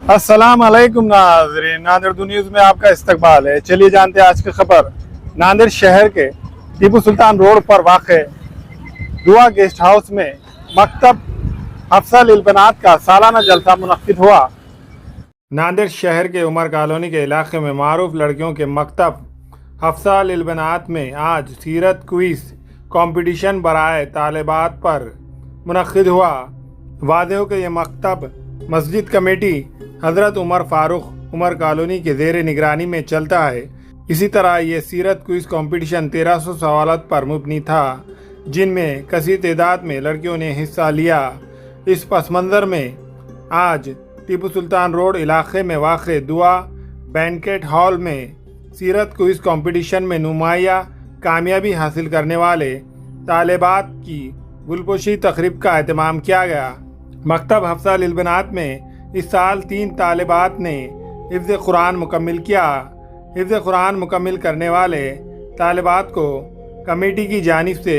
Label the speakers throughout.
Speaker 1: अस्सलाम अलैकुम नाज़रीन, नादिर न्यूज़ में आपका इस्तकबाल है। चलिए जानते हैं आज की खबर। नांदेड़ शहर के टीपू सुल्तान रोड पर वाक़े दुआ गेस्ट हाउस में मकतब हफ्सा लिल बनात का सालाना जलसा मुनक्किद हुआ। नांदेड़ शहर के उमर कॉलोनी के इलाके में मारूफ लड़कियों के मकतब हफ्सा लिल बनात में आज सीरत क्विज़ कंपटीशन बराए तालिबात पर मुनक्किद हुआ। वादे हो कि यह मकतब मस्जिद कमेटी हज़रत उमर फ़ारूक उमर कॉलोनी के ज़ेर निगरानी में चलता है। इसी तरह ये सीरत क्विज़ कंपटीशन 1300 सवालात पर मुबनी था, जिनमें कसीर तादाद में लड़कियों ने हिस्सा लिया। इस पस मंज़र में आज टीपू सुल्तान रोड इलाके में वाक़े दुआ बैंकेट हॉल में सीरत क्विज़ कंपटीशन में नुमाया कामयाबी हासिल करने वाले तालिबात की गुलपोशी तकरीब का एहतमाम किया गया। मकतब हफ्सा लिल बनात में इस साल 3 तालिबात ने हिफ्ज़ कुरान मुकम्मिल किया। हिफ्ज़ कुरान मुकम्मिल करने वाले तालिबात को कमेटी की जानिब से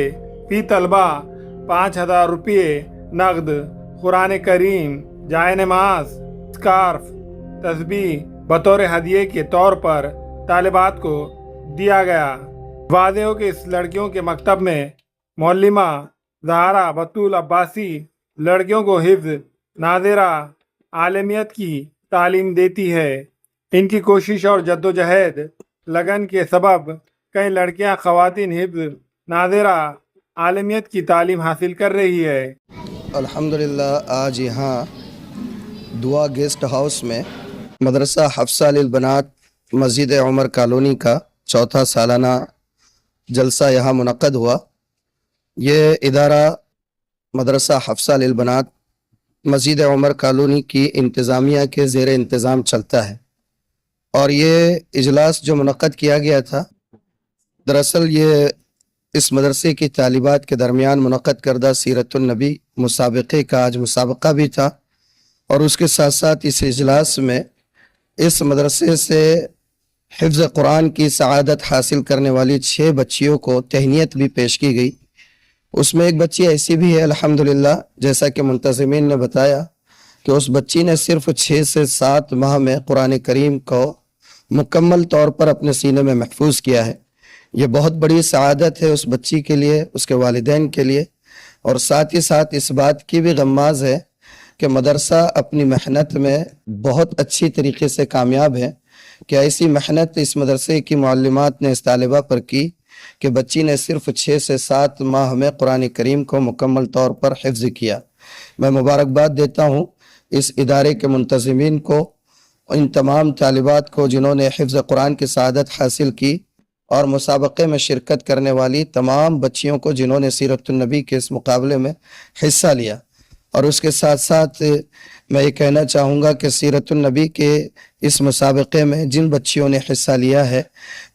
Speaker 1: फ़ी तलबा 5000 रुपये नगद, कुरान करीम, जाए नमाज, स्कार्फ, तस्बीह बतौर हदिये के तौर पर तालिबात को दिया गया। वादे हो कि इस लड़कियों के मकतब में मौलिमा ज़हरा बतूल अब्बासी लड़कियों को हिफ्ज़, नाज़िरा, आलमियत की तालीम देती है। इनकी कोशिश और जद्दोजहद लगन के सबब कई लड़कियां ख़वातीन हिफ्ज़, नाज़िरा, आलमियत की तालीम हासिल कर रही है।
Speaker 2: अल्हम्दुलिल्लाह आज यहाँ दुआ गेस्ट हाउस में मदरसा हफ्सा लिल बनात मस्जिद उमर कॉलोनी का चौथा सालाना जलसा यहाँ मुनक्कद हुआ। ये इदारा मदरसा हफ्सा लिल बनात मस्जिद उमर कॉलोनी की इंतज़ामिया के ज़ेर इंतज़ाम चलता है और ये इजलास जो मुनक्कद किया गया था, दरअसल ये इस मदरसे की तालिबात के दरमियान मुनक्कद करदा सीरतुन नबी मुसाबक़े का आज मुसाबक़ा भी था और उसके साथ साथ इस इजलास में इस मदरसे से हिफ्ज़ कुरान की सआदत हासिल करने वाली 6 बच्चियों को तहनीत भी पेश की गई। उसमें एक बच्ची ऐसी भी है अल्हम्दुलिल्लाह, जैसा कि मुंतज़िमीन ने बताया कि उस बच्ची ने सिर्फ 6 से 7 माह में कुरान करीम को मुकम्मल तौर पर अपने सीने में महफूज किया है। ये बहुत बड़ी सआदत है उस बच्ची के लिए, उसके वालिदैन के लिए, और साथ ही साथ इस बात की भी गम्माज़ है कि मदरसा अपनी मेहनत में बहुत अच्छी तरीके से कामयाब है कि ऐसी मेहनत इस मदरसे की मुअल्लिमात ने इस तालिबा पर की कि बच्ची ने सिर्फ 6 से 7 माह में कुरान करीम को मुकम्मल तौर पर हिफ्ज़ किया। मैं मुबारकबाद देता हूँ इस इदारे के मुंतज़िमीन को, इन तमाम तालिबात को जिन्होंने हिफ्ज़ कुरान की सआदत हासिल की, और मुसाबक़े में शिरकत करने वाली तमाम बच्चियों को जिन्होंने सीरतुन नबी के इस मुकाबले में हिस्सा लिया। और उसके साथ साथ मैं ये कहना चाहूँगा कि सीरतुन नबी के इस मुसाबक़े में जिन बच्चियों ने हिस्सा लिया है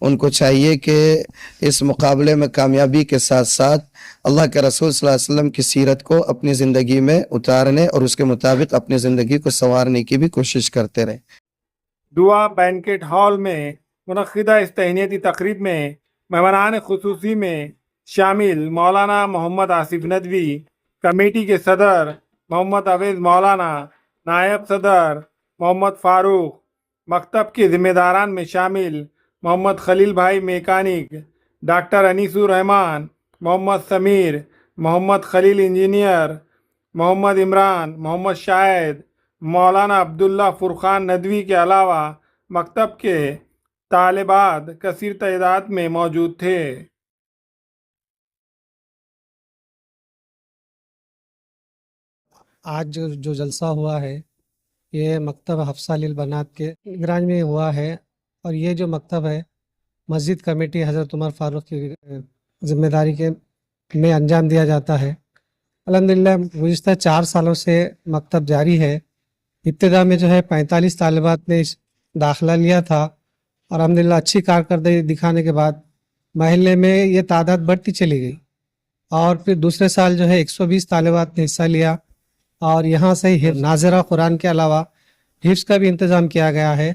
Speaker 2: उनको चाहिए कि इस मुकाबले में कामयाबी के साथ साथ अल्लाह के रसूल सल्लल्लाहु अलैहि वसल्लम की सीरत को अपनी ज़िंदगी में उतारने और उसके मुताबिक अपनी ज़िंदगी को संवारने की भी कोशिश करते रहें।
Speaker 1: दुआ बैंकेट हॉल में मुनक्किदा इस तहनीती तकरीब में मेहमानान खुसूसी में शामिल मौलाना मोहम्मद आसिफ नदवी, कमेटी के सदर मोहम्मद अवैज़ मौलाना, नायब सदर मोहम्मद फ़ारूक, मकतब के ज़िम्मेदारान में शामिल मोहम्मद खलील भाई mechanic, doctor Anisur Rahman, Mohammad Sameer, Mohammad Khalil engineer, Mohammad Imran, Mohammad Shahid, Maulana Abdullah Furqan Nadvi के अलावा मकतब के तालिबात कसीर तादाद में मौजूद थे।
Speaker 3: आज जो जलसा हुआ है ये मकतब हफ्सा लिल बनात के निगरानी में हुआ है और ये जो मकतब है मस्जिद कमेटी हज़रत उमर फ़ारूक की ज़िम्मेदारी के में अंजाम दिया जाता है। अल्हम्दुलिल्लाह गुज़िश्ता 4 सालों से मकतब जारी है। इब्तिदा में जो है 45 तालिबात ने दाखिला लिया था और अल्हम्दुलिल्लाह अच्छी कारकर्दगी दिखाने के बाद महल्ले में ये तादाद बढ़ती चली गई और फिर दूसरे साल जो है 120 तालिबात ने हिस्सा लिया और यहाँ से ही नाज़िरा कुरान के अलावा हिफ्ज़ का भी इंतज़ाम किया गया है।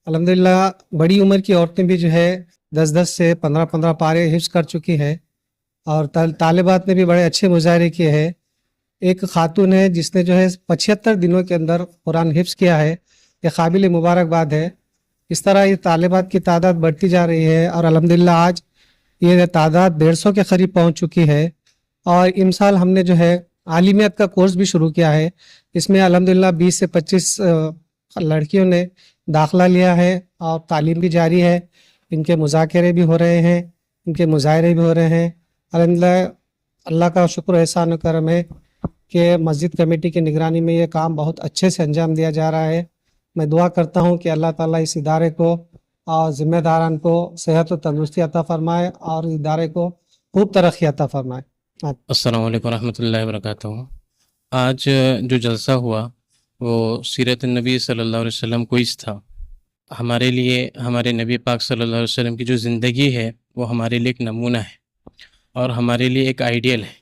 Speaker 3: अल्हम्दुलिल्लाह बड़ी उम्र की औरतें भी जो है 10-10 से 15-15 पारे हिफ्ज़ कर चुकी हैं और तालिबात ने भी बड़े अच्छे मुजाहरे किए हैं। एक खातून है जिसने जो है 75 दिनों के अंदर कुरान हिफ्ज़ किया है یہ قابل مبارکباد ہے۔ اس طرح یہ طالبات کی تعداد بڑھتی جا رہی ہے اور الحمدللہ آج یہ تعداد 150 کے قریب پہنچ چکی ہے۔ اور امسال ہم نے جو ہے عالمیت کا کورس بھی شروع کیا ہے، اس میں الحمدللہ 20 سے 25 لڑکیوں نے داخلہ لیا ہے اور تعلیم بھی جاری ہے، ان کے مذاکرے بھی ہو رہے ہیں، ان کے مظاہرے بھی ہو رہے ہیں۔ الحمدللہ اللہ کا شکر و احسان و کرم ہے کہ مسجد کمیٹی کی نگرانی میں یہ کام بہت اچھے سے انجام دیا جا رہا ہے۔ میں دعا کرتا ہوں کہ اللہ تعالیٰ اس ادارے کو اور ذمہ داران کو صحت و تندرستی عطا فرمائے اور ادارے کو خوب ترقی عطا فرمائے۔
Speaker 4: السلام علیکم ورحمۃ اللہ وبرکاتہ۔ آج جو جلسہ ہوا وہ سیرت النبی صلی اللہ علیہ وسلم کوئز تھا۔ ہمارے لیے ہمارے نبی پاک صلی اللہ علیہ وسلم کی جو زندگی ہے وہ ہمارے لیے ایک نمونہ ہے اور ہمارے لیے ایک آئیڈیل ہے۔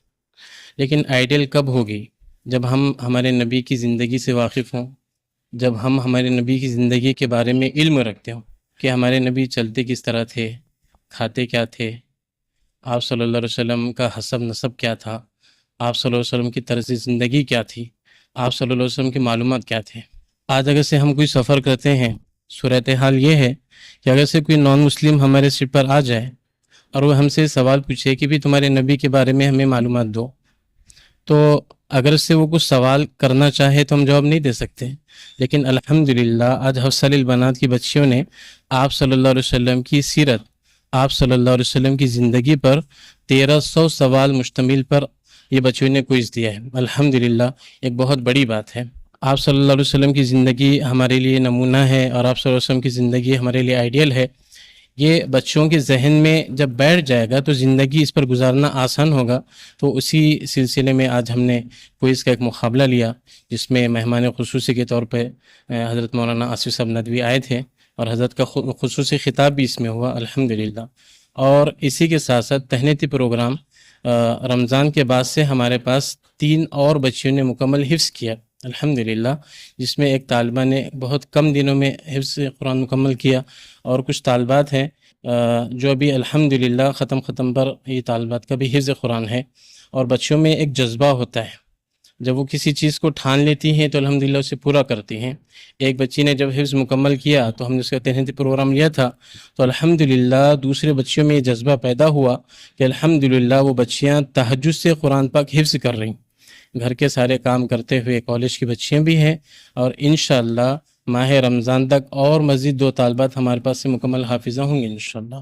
Speaker 4: لیکن آئیڈیل کب ہوگی؟ جب ہم ہمارے نبی کی زندگی سے واقف ہوں، جب ہم ہمارے نبی کی زندگی کے بارے میں علم رکھتے ہوں کہ ہمارے نبی چلتے کس طرح تھے، کھاتے کیا تھے، آپ صلی اللہ علیہ وسلم کا حسب نسب کیا تھا، آپ صلی اللہ علیہ وسلم کی طرز زندگی کیا تھی، آپ صلی اللہ علیہ وسلم کی معلومات کیا تھے۔ آج اگر سے ہم کوئی سفر کرتے ہیں، صورتحال یہ ہے کہ اگر سے کوئی نان مسلم ہمارے سیٹ پر آ جائے اور وہ ہم سے سوال پوچھے کہ بھی تمہارے نبی کے بارے میں ہمیں معلومات دو، تو اگر سے وہ کچھ سوال کرنا چاہے تو ہم جواب نہیں دے سکتے۔ لیکن الحمدللہ آج حفصہ البنات کی بچیوں نے آپ صلی اللہ علیہ وسلم کی سیرت، آپ صلی اللہ علیہ وسلم کی زندگی پر 1300 سوال مشتمل پر یہ بچیوں نے کوئز دیا ہے۔ الحمدللہ ایک بہت بڑی بات ہے۔ آپ صلی اللہ علیہ وسلم کی زندگی ہمارے لیے نمونہ ہے اور آپ صلی اللہ علیہ وسلم کی زندگی ہمارے لیے آئیڈیل ہے۔ یہ بچوں کے ذہن میں جب بیٹھ جائے گا تو زندگی اس پر گزارنا آسان ہوگا۔ تو اسی سلسلے میں آج ہم نے کوئز کا ایک مقابلہ لیا جس میں مہمان خصوصی کے طور پہ حضرت مولانا آصف صاحب ندوی آئے تھے اور حضرت کا خصوصی خطاب بھی اس میں ہوا الحمدللہ۔ اور اسی کے ساتھ ساتھ تہنیتی پروگرام رمضان کے بعد سے ہمارے پاس 3 اور بچیوں نے مکمل حفظ کیا الحمدللہ، جس میں ایک طالبہ نے بہت کم دنوں میں حفظ قرآن مکمل کیا اور کچھ طالبات ہیں جو ابھی الحمدللہ ختم پر یہ طالبات کا بھی حفظ قرآن ہے۔ اور بچوں میں ایک جذبہ ہوتا ہے، جب وہ کسی چیز کو ٹھان لیتی ہیں تو الحمدللہ اسے پورا کرتی ہیں۔ ایک بچی نے جب حفظ مکمل کیا تو ہم نے اس کا تہنیتی پروگرام لیا تھا، تو الحمدللہ دوسرے بچیوں میں یہ جذبہ پیدا ہوا کہ الحمدللہ وہ بچیاں تہجد سے قرآن پاک حفظ کر رہی، گھر کے سارے کام کرتے ہوئے۔ کالج کی بچیاں بھی ہیں اور انشاءاللہ ماہ رمضان تک اور مزید 2 طالبات ہمارے پاس سے مکمل حافظہ ہوں گے انشاءاللہ۔